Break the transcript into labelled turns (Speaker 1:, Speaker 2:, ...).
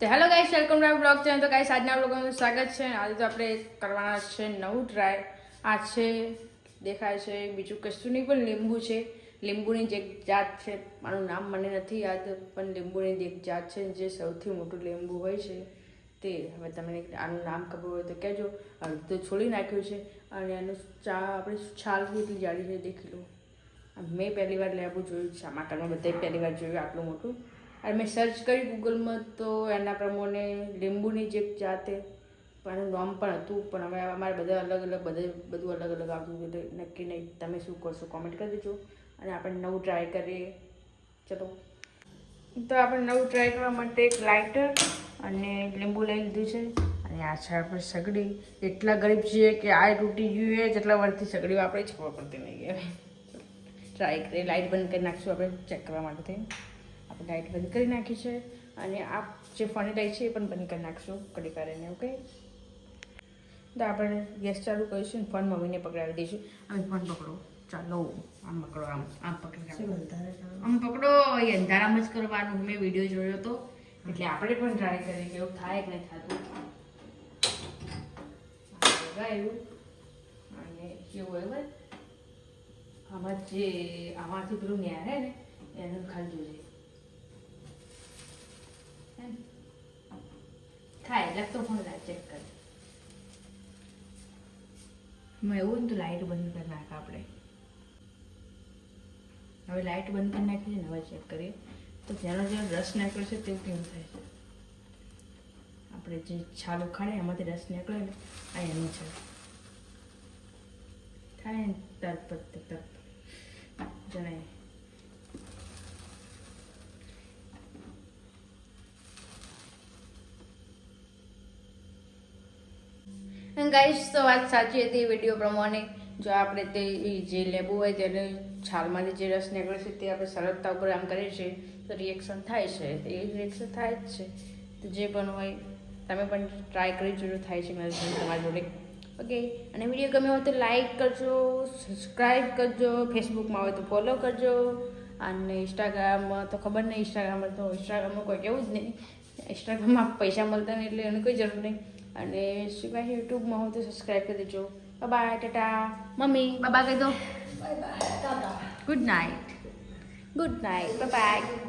Speaker 1: તો hello guys, welcome to blog channel. તો guys, આજના બ્લોગમાં સ્વાગત છે. આજે તો આપણે કરવાના છે નવું ટ્રાય. આ છે દેખાય છે બીજું કશું નહીં પણ લીંબુ છે. લીંબુની જે જાત છે, મારું નામ મને નથી યાદ, પણ લીંબુની જે જાત છે જે સૌથી મોટું લીંબુ હોય છે તે. હવે તમને આનું નામ ખબર હોય તો કહેજો. અડધું છોડી નાખ્યું છે અને એનું આપણે છાલ એટલી જાડી છે, દેખી લો. મેં પહેલી વાર લેબુ જોયું છે, આમાં ઘરમાં બધાએ પહેલી વાર જોયું આટલું મોટું. અને મેં સર્ચ કરી ગૂગલમાં તો એના પ્રમાણે લીંબુની જે જાતે પણ એનું નામ પણ હતું, પણ હવે અમારે બધા અલગ અલગ બધું અલગ અલગ આવતું હતું, એટલે નક્કી નહીં. તમે શું કરશો કોમેન્ટ કરી દેજો અને આપણે નવું ટ્રાય કરીએ. ચલો, તો આપણે નવું ટ્રાય કરવા માટે એક લાઇટર અને લીંબુ લઈ લીધું છે. અને આ છે આપણે સગડી. એટલા ગરીબ છીએ કે આ તૂટી ગયું છે, જેટલા વર્ષથી સગડી વાપરે જ ખબર પડતી નહીં. ટ્રાય કરીએ. લાઇટ બંધ કરી નાખીશું આપણે ચેક કરવા માટે. આપણે લાઇટ બંધ કરી નાખી છે અને આ જે ફોની લાઈટ છે એ પણ બંધ કરી નાખીશું કડી કરીને. ઓકે, તો આપણે ગેસ ચાલુ કરીશું ને ફોન મમ્મીને પકડાવી દઈશું. અમે ફોન પકડો, ચાલો આમ પકડો, આમ પકડી આમ પકડો. એ અંધારામાં જ કરવાનું. મેં વિડીયો જોયો હતો એટલે આપણે પણ ટ્રાય કરીએ કે એવું થાય કે નહીં થતું. એવું અને કેવું હોય આમાંથી પેલું ન્યારે ને એનું ખાલી જોઈએ થાય લગતો ફોન ચેક કરે. મેં એવું ને તો લાઇટ બંધ કરી નાખે આપણે. હવે લાઇટ બંધ કરી નાખી છે ને, હવે ચેક કરીએ તો જેનો જે રસ નીકળે છે તેવું કેવું થાય છે. આપણે જે છાલ ઉખાડે એમાંથી રસ નીકળે ને, આ એનું છે. થાય ને તરત જણાય. ગાઈસ, તો વાત સાચી હતી વિડીયો પ્રમાણે. જો આપણે તે જે લેબુ હોય તેને છાલમાંથી જે રસ નીકળે છે તે આપણે સરળતા ઉપર આમ કરીએ છીએ તો રિએક્શન થાય છે. એ રિએક્શન થાય જ છે. તો જે પણ હોય તમે પણ ટ્રાય કરી જોજો, થાય છે મારી તમારી જોડે. ઓકે, અને વિડીયો ગમ્યો હોય તો લાઈક કરજો, સબસ્ક્રાઈબ કરજો, ફેસબુકમાં હોય તો ફોલો કરજો, અને ઇન્સ્ટાગ્રામમાં તો ખબર નહીં. ઇન્સ્ટાગ્રામમાં કોઈ કેવું જ નહીં. ઇન્સ્ટાગ્રામમાં પૈસા મળતા નહીં એટલે એની કોઈ જરૂર નહીં. અને સિવાય યુટ્યુબમાં હોય તો સબસ્ક્રાઈબ કરી દેજો. બાય, ટાટા. મમ્મી બાય કહી દો. Good night, bye bye.